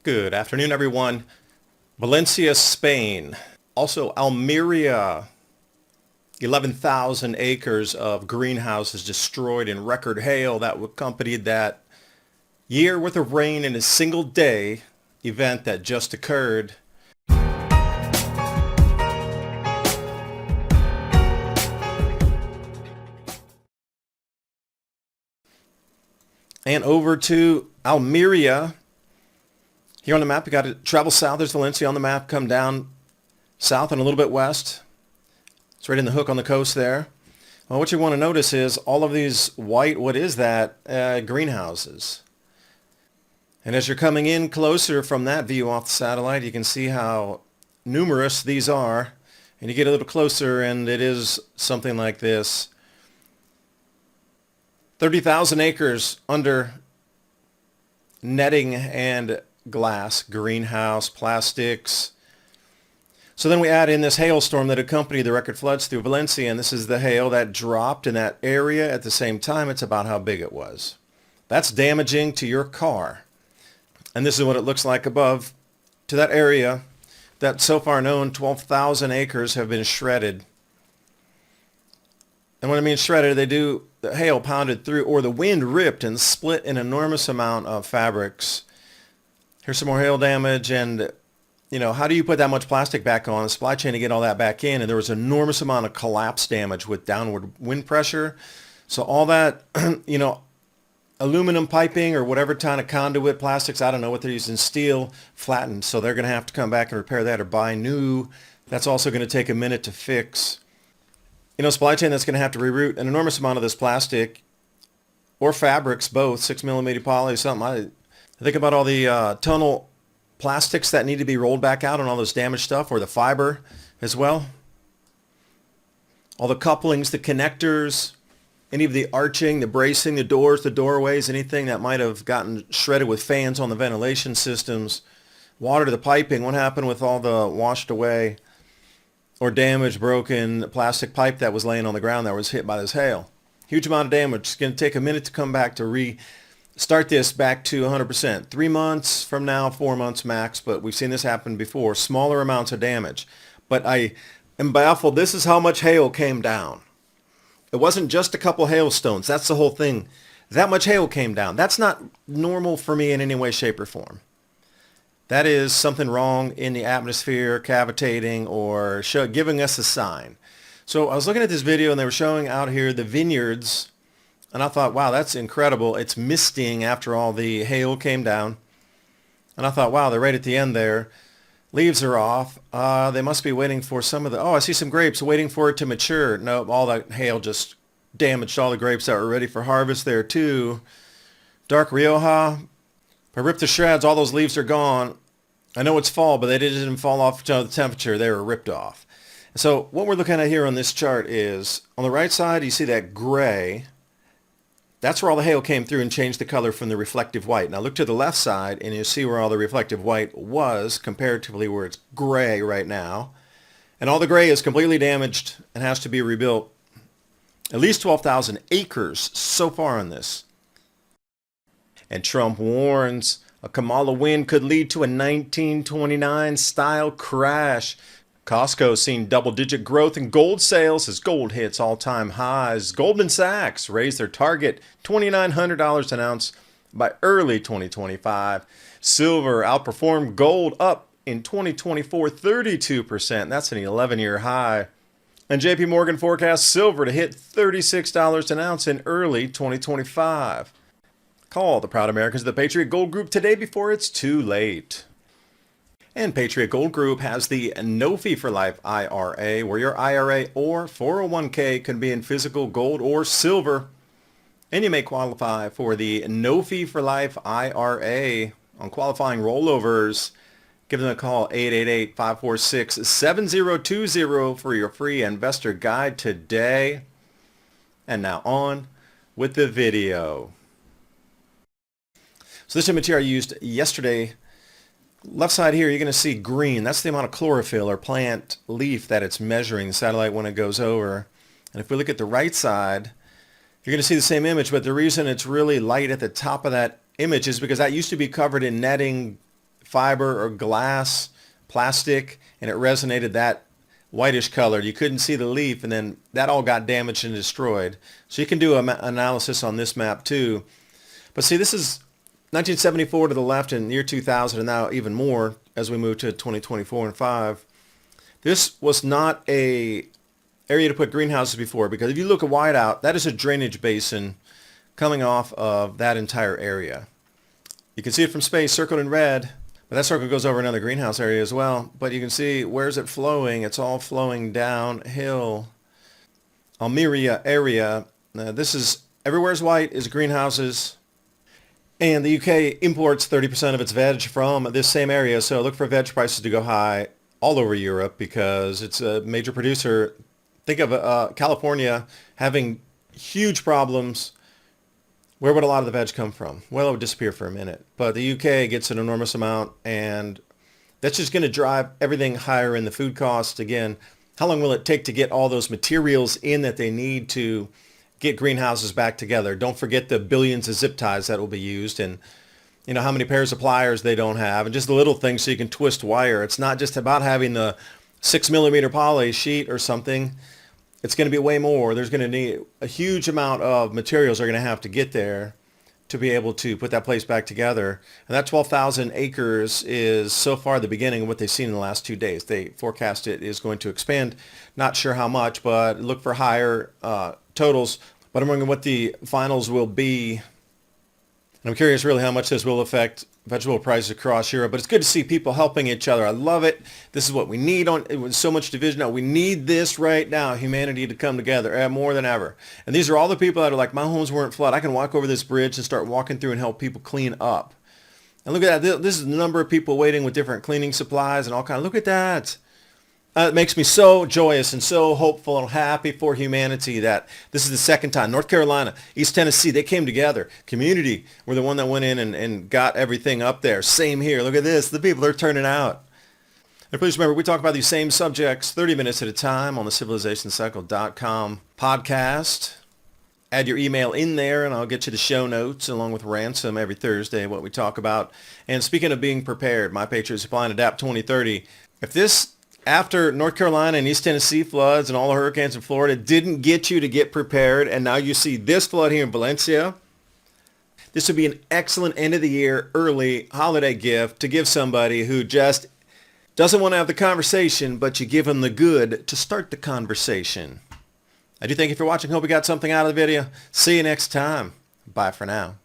Good afternoon, everyone. Valencia, Spain. Also, Almeria. 11,000 acres of greenhouses destroyed in record hail that accompanied that year worth of rain in a single day event that just occurred. And over to Almeria. Here on the map, you got to travel south. There's Valencia on the map. Come down south and a little bit west. It's right in the hook on the coast there. Well, what you want to notice is all of these white, what is that? Greenhouses. And as you're coming in closer from that view off the satellite, you can see how numerous these are. And you get a little closer and it is something like this. 30,000 acres under netting and glass, greenhouse, plastics. So then we add in this hailstorm that accompanied the record floods through Valencia, and this is the hail that dropped in that area at the same time. It's about how big it was. That's damaging to your car. And this is what it looks like above to that area that so far known 12,000 acres have been shredded. And when I mean shredded, the hail pounded through, or the wind ripped and split an enormous amount of fabrics. Here's some more hail damage, and how do you put that much plastic back on the supply chain to get all that back in? And there was an enormous amount of collapse damage with downward wind pressure. So all that, aluminum piping or whatever kind of conduit plastics, I don't know what they're using, steel, flattened. So they're going to have to come back and repair that or buy new. That's also going to take a minute to fix. Supply chain that's going to have to reroute an enormous amount of this plastic or fabrics, both 6mm poly, something. I think about all the tunnel plastics that need to be rolled back out on all this damaged stuff, or the fiber as well. All the couplings, the connectors, any of the arching, the bracing, the doors, the doorways, anything that might have gotten shredded with fans on the ventilation systems. Water to the piping. What happened with all the washed away or damaged, broken plastic pipe that was laying on the ground that was hit by this hail? Huge amount of damage. It's going to take a minute to come back to start this back to 100%. 3 months from now, 4 months max, but we've seen this happen before. Smaller amounts of damage. But I am baffled. This is how much hail came down. It wasn't just a couple hailstones. That's the whole thing. That much hail came down. That's not normal for me in any way, shape, or form. That is something wrong in the atmosphere, cavitating, or giving us a sign. So I was looking at this video, and they were showing out here the vineyards, and I thought, wow, that's incredible. It's misting after all the hail came down. And I thought, wow, they're right at the end there. Leaves are off. They must be waiting for some of I see some grapes waiting for it to mature. Nope, all that hail just damaged all the grapes that were ready for harvest there too. Dark Rioja. If I rip the shreds, all those leaves are gone. I know it's fall, but they didn't fall off to the temperature. They were ripped off. So what we're looking at here on this chart is, on the right side, you see that gray. That's where all the hail came through and changed the color from the reflective white. Now look to the left side, and you see where all the reflective white was comparatively where it's gray right now. And all the gray is completely damaged and has to be rebuilt. At least 12,000 acres so far on this. And Trump warns a Kamala win could lead to a 1929 style crash. Costco's seen double-digit growth in gold sales as gold hits all-time highs. Goldman Sachs raised their target $2,900 an ounce by early 2025. Silver outperformed gold up in 2024 32%. That's an 11-year high. And JP Morgan forecasts silver to hit $36 an ounce in early 2025. Call the proud Americans of the Patriot Gold Group today before it's too late. And Patriot Gold Group has the No Fee for Life IRA, where your IRA or 401k can be in physical gold or silver. And you may qualify for the No Fee for Life IRA on qualifying rollovers. Give them a call, 888-546-7020 for your free investor guide today. And now on with the video. So this image here I used yesterday. Left side here, you're going to see green. That's the amount of chlorophyll or plant leaf that it's measuring, the satellite, when it goes over. And if we look at the right side, you're going to see the same image, but the reason it's really light at the top of that image is because that used to be covered in netting, fiber or glass, plastic, and it resonated that whitish color. You couldn't see the leaf, and then that all got damaged and destroyed. So you can do an analysis on this map too. But see, this is 1974 to the left in year 2000, and now even more as we move to 2024 and 5. This was not a area to put greenhouses before, because if you look at whiteout, that is a drainage basin coming off of that entire area. You can see it from space, circled in red, but that circle goes over another greenhouse area as well. But you can see, where's it flowing? It's all flowing downhill. Almeria area. This is, everywhere's white is greenhouses. And the UK imports 30% of its veg from this same area. So look for veg prices to go high all over Europe, because it's a major producer. Think of California having huge problems. Where would a lot of the veg come from? Well, it would disappear for a minute. But the UK gets an enormous amount, and that's just going to drive everything higher in the food cost. Again, how long will it take to get all those materials in that they need to get greenhouses back together? Don't forget the billions of zip ties that will be used, and you know how many pairs of pliers they don't have, and just the little things so you can twist wire. It's not just about having the 6mm poly sheet or something. It's going to be way more. There's going to need a huge amount of materials are going to have to get there to be able to put that place back together. And that 12,000 acres is so far the beginning of what they've seen in the last 2 days. They forecast it is going to expand. Not sure how much, but look for higher totals. But I'm wondering what the finals will be. And I'm curious really how much this will affect vegetable prices across Europe. But it's good to see people helping each other. I love it. This is what we need. With so much division now, we need this right now, humanity to come together more than ever. And these are all the people that are like, my homes weren't flooded. I can walk over this bridge and start walking through and help people clean up. And look at that. This is the number of people waiting with different cleaning supplies and all kinds. Look at that. It makes me so joyous and so hopeful and happy for humanity that this is the second time. North Carolina, East Tennessee, they came together. Community were the one that went in and got everything up there. Same here. Look at this. The people are turning out. And please remember, we talk about these same subjects 30 minutes at a time on the civilizationcycle.com podcast. Add your email in there, and I'll get you the show notes along with Ransom every Thursday, what we talk about. And speaking of being prepared, My Patriot Supply and Adapt 2030, if this after North Carolina and East Tennessee floods and all the hurricanes in Florida didn't get you to get prepared, and now you see this flood here in Valencia, this would be an excellent end of the year early holiday gift to give somebody who just doesn't want to have the conversation, but you give them the good to start the conversation. I do thank you for watching. Hope you got something out of the video. See you next time. Bye for now.